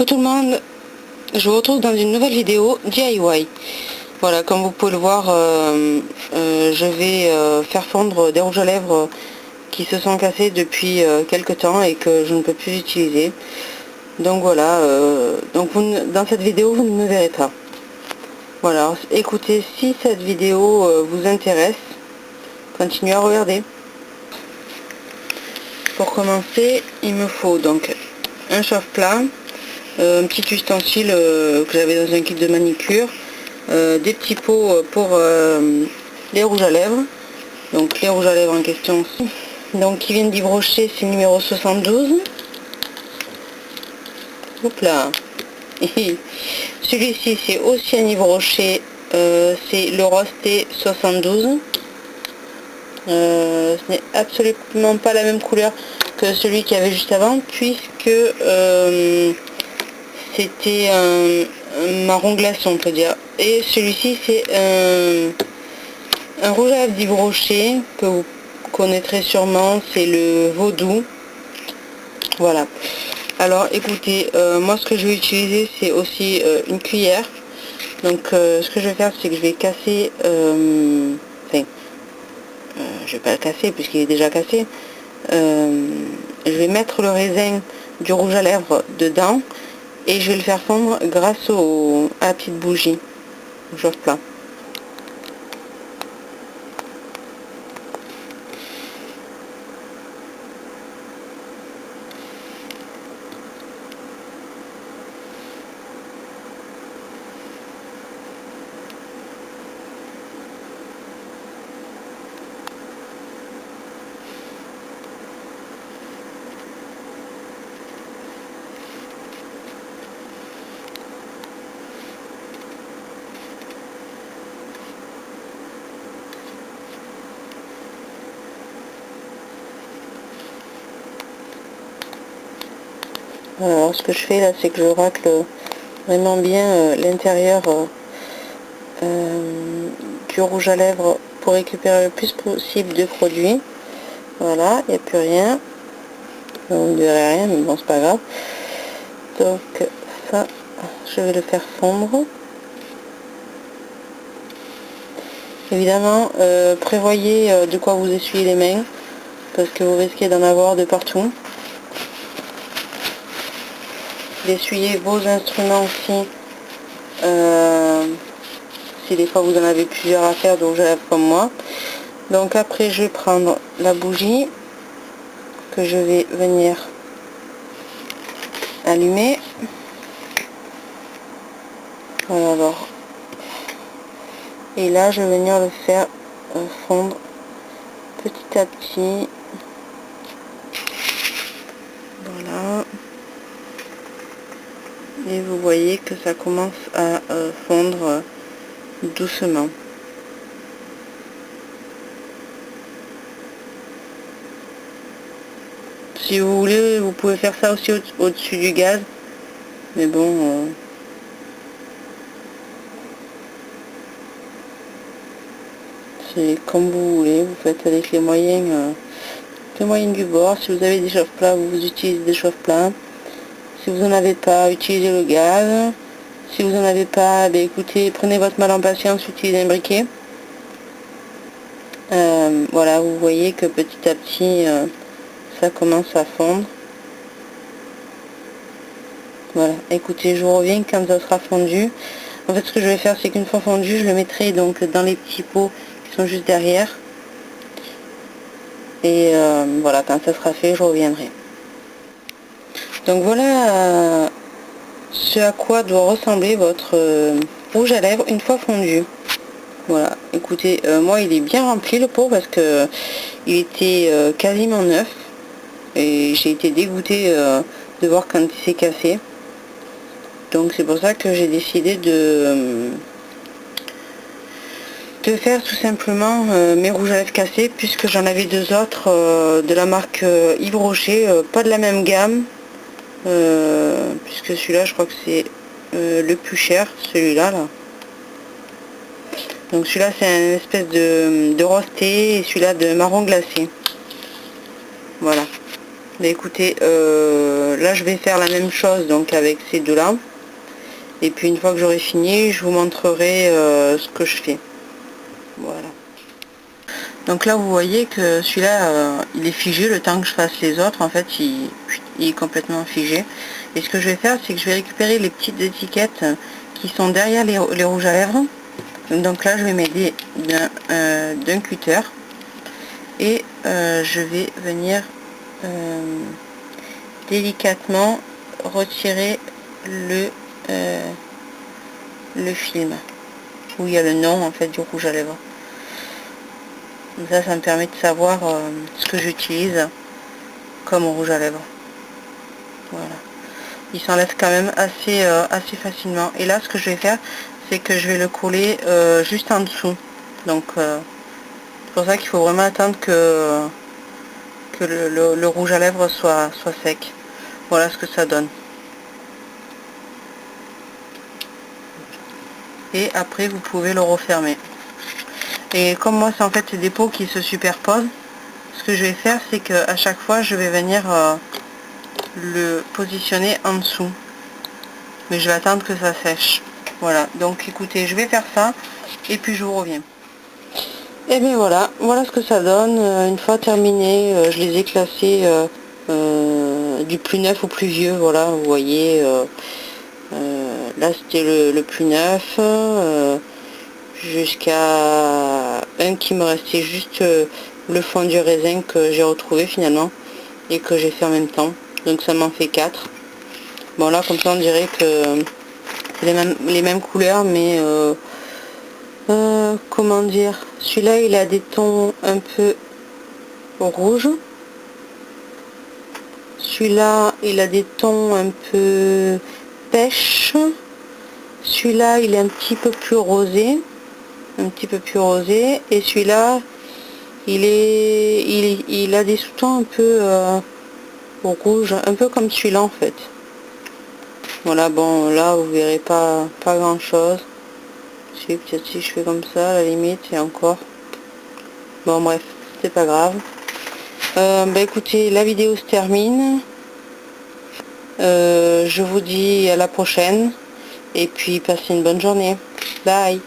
Coucou tout le monde, je vous retrouve dans une nouvelle vidéo DIY. Voilà, comme vous pouvez le voir, je vais faire fondre des rouges à lèvres qui se sont cassés depuis quelques temps et que je ne peux plus utiliser. Donc voilà, dans cette vidéo vous ne me verrez pas. Voilà, écoutez, si cette vidéo vous intéresse, continuez à regarder. Pour commencer, il me faut donc un chauffe-plat, un petit ustensile que j'avais dans un kit de manicure, des petits pots pour les rouges à lèvres, donc les rouges à lèvres en question, donc qui viennent d'Yves Rocher, c'est numéro 72. Hop là. Celui-ci c'est aussi un Yves Rocher, c'est le Rosté 72. Ce n'est absolument pas la même couleur que celui qu'il y avait juste avant, puisque c'était un marron glaçon, on peut dire. Et celui-ci c'est un rouge à lèvres d'Yves Rocher que vous connaîtrez sûrement, c'est le Vaudou. Voilà. Alors écoutez, moi ce que je vais utiliser c'est aussi une cuillère. Donc ce que je vais faire c'est que je vais casser, je vais pas le casser puisqu'il est déjà cassé. Je vais mettre le raisin du rouge à lèvres dedans et je vais le faire fondre grâce à la petite bougie au chauffe-plat. Alors ce que je fais là, c'est que je racle vraiment bien l'intérieur du rouge à lèvres pour récupérer le plus possible de produit. Voilà, il n'y a plus rien. Vous ne verrez rien, mais bon, c'est pas grave. Donc ça, je vais le faire fondre. Évidemment, prévoyez de quoi vous essuyez les mains, parce que vous risquez d'en avoir de partout. D'essuyer vos instruments aussi, si des fois vous en avez plusieurs à faire, donc je lève comme moi. Donc après je vais prendre la bougie que je vais venir allumer. Voilà, alors, et là je vais venir le faire fondre petit à petit. Voilà, et vous voyez que ça commence à fondre doucement. Si vous voulez, vous pouvez faire ça aussi au-dessus du gaz, mais bon, c'est comme vous voulez, vous faites avec les moyens du bord. Si vous avez des chauffe-plats, vous utilisez des chauffe-plats. Si vous n'en avez pas, utilisez le gaz. Si vous n'en avez pas, ben écoutez, prenez votre mal en patience, utilisez un briquet. Voilà, vous voyez que petit à petit, ça commence à fondre. Voilà, écoutez, je vous reviens quand ça sera fondu. En fait, ce que je vais faire, c'est qu'une fois fondu, je le mettrai donc dans les petits pots qui sont juste derrière. Et voilà, quand ça sera fait, je reviendrai. Donc voilà ce à quoi doit ressembler votre rouge à lèvres une fois fondu. Voilà, écoutez, moi il est bien rempli le pot parce que il était quasiment neuf et j'ai été dégoûtée de voir quand il s'est cassé. Donc c'est pour ça que j'ai décidé de faire tout simplement mes rouges à lèvres cassés, puisque j'en avais deux autres de la marque Yves Rocher, pas de la même gamme, puisque celui-là je crois que c'est le plus cher, celui-là là. Donc celui-là c'est un espèce de rosté et celui-là de marron glacé. Voilà. Mais écoutez, là je vais faire la même chose donc avec ces deux là. Et puis une fois que j'aurai fini, je vous montrerai ce que je fais. Voilà. Donc là vous voyez que celui-là il est figé le temps que je fasse les autres. En fait il est complètement figé. Et ce que je vais faire, c'est que je vais récupérer les petites étiquettes qui sont derrière les rouges à lèvres. Donc là je vais m'aider d'un cutter. Et je vais venir délicatement retirer le film où il y a le nom en fait du rouge à lèvres. Donc ça me permet de savoir ce que j'utilise comme rouge à lèvres. Voilà, il s'enlève quand même assez facilement. Et là ce que je vais faire, c'est que je vais le coller juste en dessous. Donc c'est pour ça qu'il faut vraiment attendre que le rouge à lèvres soit sec. Voilà ce que ça donne. Et après vous pouvez le refermer. Et comme moi c'est en fait des pots qui se superposent, ce que je vais faire, c'est que à chaque fois je vais venir le positionner en dessous. Mais je vais attendre que ça sèche. Voilà, donc écoutez, je vais faire ça et puis je vous reviens. Et bien voilà, voilà ce que ça donne. Une fois terminé, je les ai classés du plus neuf au plus vieux. Voilà, vous voyez, là c'était le plus neuf, jusqu'à un qui me restait juste le fond du raisin que j'ai retrouvé finalement et que j'ai fait en même temps. Donc ça m'en fait 4. Bon là comme ça on dirait que c'est les mêmes couleurs, mais comment dire, celui-là il a des tons un peu rouges, celui-là il a des tons un peu pêche, celui-là il est un petit peu plus rosé, et celui-là il a des sous-tons un peu rouge, un peu comme celui-là en fait. Voilà, bon là vous verrez pas grand chose. Si, peut-être si je fais comme ça, à la limite, et encore. Bon bref, c'est pas grave. Bah écoutez, la vidéo se termine. Je vous dis à la prochaine. Et puis passez une bonne journée. Bye.